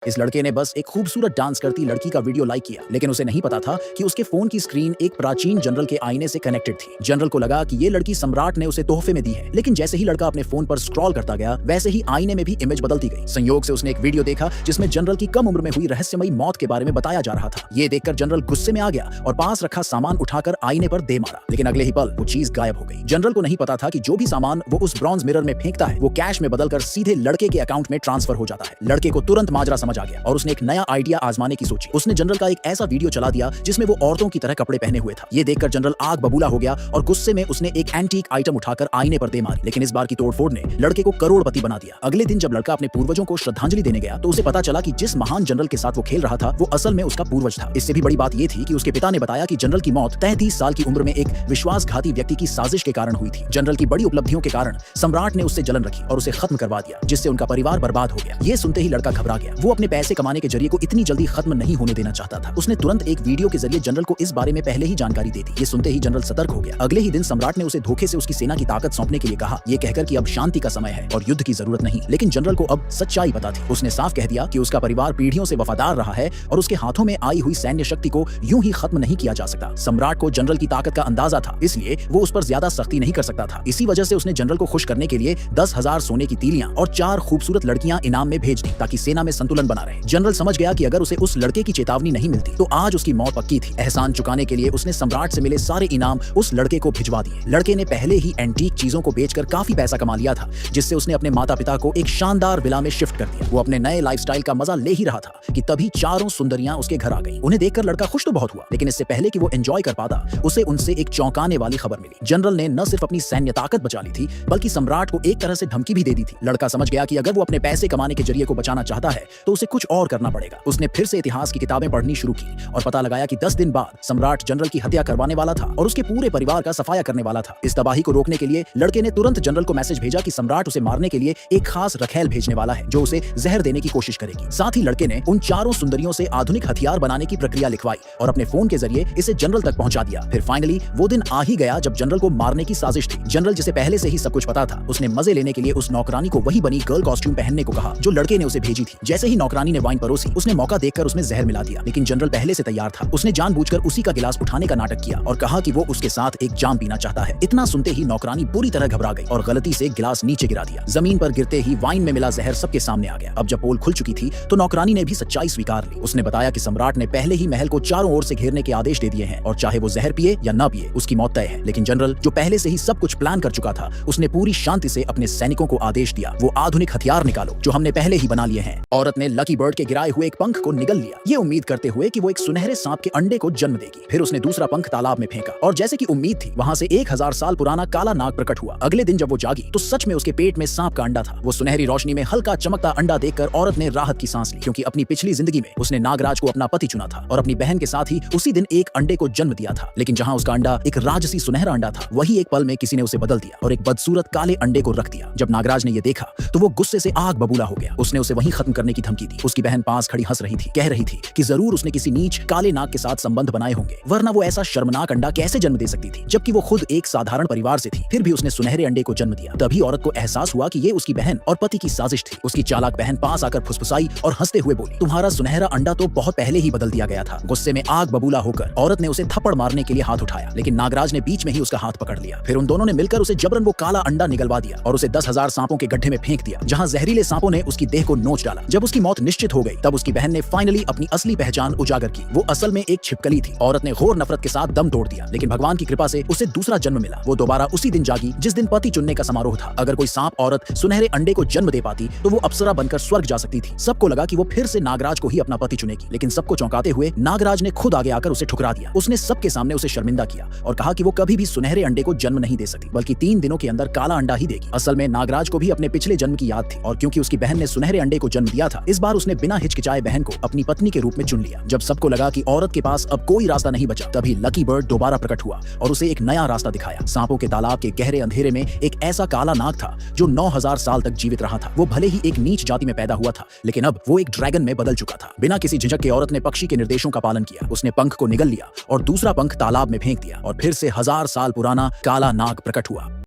इस लड़के ने बस एक खूबसूरत डांस करती लड़की का वीडियो लाइक किया, लेकिन उसे नहीं पता था कि उसके फोन की स्क्रीन एक प्राचीन जनरल के आईने से कनेक्टेड थी। जनरल को लगा कि ये लड़की सम्राट ने उसे तोहफे में दी है, लेकिन जैसे ही लड़का अपने फोन पर स्क्रॉल करता गया, वैसे ही आईने में भी इमेज बदलती गई। संयोग से उसने एक वीडियो देखा जिसमें जनरल की कम उम्र में हुई रहस्यमयी मौत के बारे में बताया जा रहा था। ये देखकर जनरल गुस्से में आ गया और पास रखा सामान उठाकर आईने पर दे मारा, लेकिन अगले ही पल वो चीज गायब हो गई। जनरल को नहीं पता था कि जो भी सामान वो उस ब्रॉन्ज मिरर में फेंकता है वो कैश में बदलकर सीधे लड़के के अकाउंट में ट्रांसफर हो जाता है। लड़के को तुरंत माजरा समझ आ गया और उसने एक नया आइडिया आजमाने की सोची। उसने जनरल का एक ऐसा वीडियो चला दिया जिसमें वो औरतों की तरह कपड़े पहने हुए था। ये देखकर जनरल आग बबूला हो गया और गुस्से में उसने एक एंटीक आइटम उठाकर आईने पर दे मारी, लेकिन इस बार की तोड़फोड़ ने लड़के को करोड़पति बना दिया। अगले दिन जब लड़का अपने पूर्वजों को श्रद्धांजलि देने गया तो उसे पता चला कि जिस महान जनरल के साथ वो खेल रहा था वो असल में उसका पूर्वज था। इससे भी बड़ी बात ये थी कि उसके पिता ने बताया कि जनरल की मौत 33 साल की उम्र में एक विश्वासघाती व्यक्ति की साजिश के कारण हुई थी। जनरल की बड़ी उपलब्धियों के कारण सम्राट ने उससे जलन रखी और उसे खत्म करवा दिया, जिससे उनका परिवार बर्बाद हो गया। ये सुनते ही लड़का घबरा गया। वो अपने पैसे कमाने के जरिए को इतनी जल्दी खत्म नहीं होने देना चाहता था। उसने तुरंत एक वीडियो के जरिए जनरल को इस बारे में पहले ही जानकारी दे दी। ये सुनते ही जनरल सतर्क हो गया। अगले ही दिन सम्राट ने उसे धोखे से उसकी सेना की ताकत सौंपने के लिए कहा, ये कहकर कि अब शांति का समय है और युद्ध की जरूरत नहीं। लेकिन जनरल को अब सच्चाई पता थी। उसने साफ कह दिया कि उसका परिवार पीढ़ियों से वफादार रहा है और उसके हाथों में आई हुई सैन्य शक्ति को यूं ही खत्म नहीं किया जा सकता। सम्राट को जनरल की ताकत का अंदाजा था, इसलिए वो उस पर ज्यादा सख्ती नहीं कर सकता था। इसी वजह से उसने जनरल को खुश करने के लिए 10,000 सोने की तीलियां और 4 खूबसूरत लड़कियां इनाम में भेज दी, ताकि सेना में संतुलन बना रहे। जनरल समझ गया कि अगर उसे उस लड़के की चेतावनी नहीं मिलती तो आज उसकी मौत पक्की थी। एहसान चुकाने के लिए उसने सम्राट से मिले सारे इनाम उस लड़के को भिजवा दिए। लड़के ने पहले ही एंटीक चीजों को बेचकर काफी पैसा कमा लिया था, जिससे उसने अपने माता पिता को एक शानदार विला में शिफ्ट कर दिया। वो अपने नए लाइफस्टाइल का मजा ले ही रहा था कि तभी 4 सुंदरियां उसके घर आ गईं। उन्हें देखकर लड़का खुश तो बहुत हुआ, लेकिन इससे पहले कि वो एंजॉय कर पाता उसे उनसे एक चौंकाने वाली खबर मिली। जनरल ने न सिर्फ अपनी सैन्य ताकत बचा ली थी, बल्कि सम्राट को एक तरह से धमकी भी दे दी थी। लड़का समझ गया कि अगर वो अपने पैसे कमाने के जरिए को बचाना चाहता है तो उसे कुछ और करना पड़ेगा। उसने फिर से इतिहास की किताबें पढ़नी शुरू की और पता लगाया कि 10 दिन बाद सम्राट जनरल की हत्या करवाने वाला था और उसके पूरे परिवार का सफाया करने वाला था। इस तबाही को रोकने के लिए लड़के ने तुरंत जनरल को मैसेज भेजा कि सम्राट उसे मारने के लिए एक खास रखेल भेजने वाला है जो उसे जहर देने की कोशिश करेगी। साथ ही लड़के ने उन 4 सुंदरियों से आधुनिक हथियार बनाने की प्रक्रिया लिखवाई और अपने फोन के जरिए इसे जनरल तक पहुंचा दिया। फिर फाइनली वो दिन आ ही गया जब जनरल को मारने की साजिश थी। जनरल जिसे पहले से ही सब कुछ पता था, उसने मजे लेने के लिए उस नौकरानी को वही बनी गर्ल कॉस्ट्यूम पहनने को कहा जो लड़के ने उसे भेजी थी। जैसे ही नौकरानी ने वाइन परोसी, उसने मौका देखकर उसमें जहर मिला दिया, लेकिन जनरल पहले से तैयार था। उसने जानबूझकर उसी का गिलास उठाने का नाटक किया और कहा कि वो उसके साथ एक जाम पीना चाहता है। इतना सुनते ही नौकरानी बुरी तरह घबरा गई और गलती से गिलास नीचे गिरा दिया। जमीन पर गिरते ही वाइन में मिला जहर सबके सामने आ गया। अब जब पोल खुल चुकी थी तो नौकरानी ने भी सच्चाई स्वीकार ली। उसने बताया कि सम्राट ने पहले ही महल को चारों ओर से घेरने के आदेश दे दिए हैं और चाहे वो जहर पिए या न पिए उसकी मौत तय है। लेकिन जनरल जो पहले से ही सब कुछ प्लान कर चुका था, उसने पूरी शांति से अपने सैनिकों को आदेश दिया, वो आधुनिक हथियार निकालो जो हमने पहले ही बना लिए हैं। औरत ने लकी बर्ड के गिराए हुए एक पंख को निगल लिया, ये उम्मीद करते हुए कि वो एक सुनहरे सांप के अंडे को जन्म देगी। फिर उसने दूसरा पंख तालाब में फेंका और जैसे कि उम्मीद थी वहां से 1000 साल पुराना काला नाग प्रकट हुआ। अगले दिन जब वो जागी तो सच में उसके पेट में सांप का अंडा था। वो सुनहरी रोशनी में हल्का चमकता अंडा देखकर औरत ने राहत की सांस ली, क्योंकि अपनी पिछली जिंदगी में उसने नागराज को अपना पति चुना था और अपनी बहन के साथ ही उसी दिन एक अंडे को जन्म दिया था। लेकिन जहां उसका अंडा एक राजसी सुनहरा अंडा था, वही एक पल में किसी ने उसे बदल दिया और एक बदसूरत काले अंडे को रख दिया। जब नागराज ने यह देखा तो वो गुस्से से आग बबूला हो गया। उसने उसे वहीं खत्म करने की धमकी दी। उसकी बहन पास खड़ी हंस रही थी, कह रही थी कि जरूर उसने किसी नीच काले नाग के साथ संबंध बनाए होंगे, वरना वो ऐसा शर्मनाक अंडा कैसे जन्म दे सकती थी, जबकि वो खुद एक साधारण परिवार से थी। फिर भी उसने सुनहरे अंडे को जन्म दिया। तभी औरत को एहसास हुआ कि ये उसकी बहन और पति की साजिश थी। उसकी चालाक बहन पास आकर फुसफुसाई और हंसते हुए बोली, तुम्हारा सुनहरा अंडा तो बहुत पहले ही बदल दिया गया था। गुस्से में आग बबूला होकर औरत ने उसे थप्पड़ मारने के लिए हाथ उठाया, लेकिन नागराज ने बीच में ही उसका हाथ पकड़ लिया। फिर उन दोनों ने मिलकर उसे जबरन वो काला अंडा निगलवा दिया और उसे 10,000 सांपों के गड्ढे में फेंक दिया, जहां जहरीले सांपों ने उसकी देह को नोच डाला। जब उसकी मौत निश्चित हो गई तब उसकी बहन ने फाइनली अपनी असली पहचान उजागर की। वो असल में एक छिपकली थी। औरत ने घोर नफरत के साथ दम तोड़ दिया, लेकिन भगवान की कृपा से उसे दूसरा जन्म मिला। वो दोबारा उसी दिन जागी जिस दिन पति चुनने का समारोह था। अगर कोई सांप औरत सुनहरे अंडे को जन्म दे पाती तो वो अप्सरा बनकर स्वर्ग जा सकती थी। सबको लगा कि वो फिर से नागराज को ही अपना पति चुनेगी, लेकिन सबको चौंकाते हुए नागराज ने खुद आगे आकर उसे ठुकरा दिया। उसने सबके सामने उसे शर्मिंदा किया और कहा कि वो कभी भी सुनहरे अंडे को जन्म नहीं दे सकती, बल्कि 3 दिनों के अंदर काला अंडा ही देगी। असल में नागराज को भी अपने पिछले जन्म की याद थी और क्योंकि उसकी बहन ने सुनहरे अंडे को जन्म दिया था, इस बार उसने बिना हिचकिचाए बहन को अपनी पत्नी के रूप में चुन लिया। जब सबको लगा कि औरत के पास अब कोई रास्ता नहीं बचा, तभी लकी बर्ड दोबारा प्रकट हुआ और उसे एक नया रास्ता दिखाया। सांपों के तालाब के गहरे अंधेरे में एक ऐसा काला नाग था जो 9000 साल तक जीवित रहा था। वो भले ही एक नीच जाति में पैदा हुआ था, लेकिन अब वो एक ड्रैगन में बदल चुका था। बिना किसी झिझक के औरत ने पक्षी के निर्देशों का पालन किया। उसने पंख को निगल लिया और दूसरा पंख तालाब में फेंक दिया और फिर से 1000 साल पुराना काला नाग प्रकट हुआ।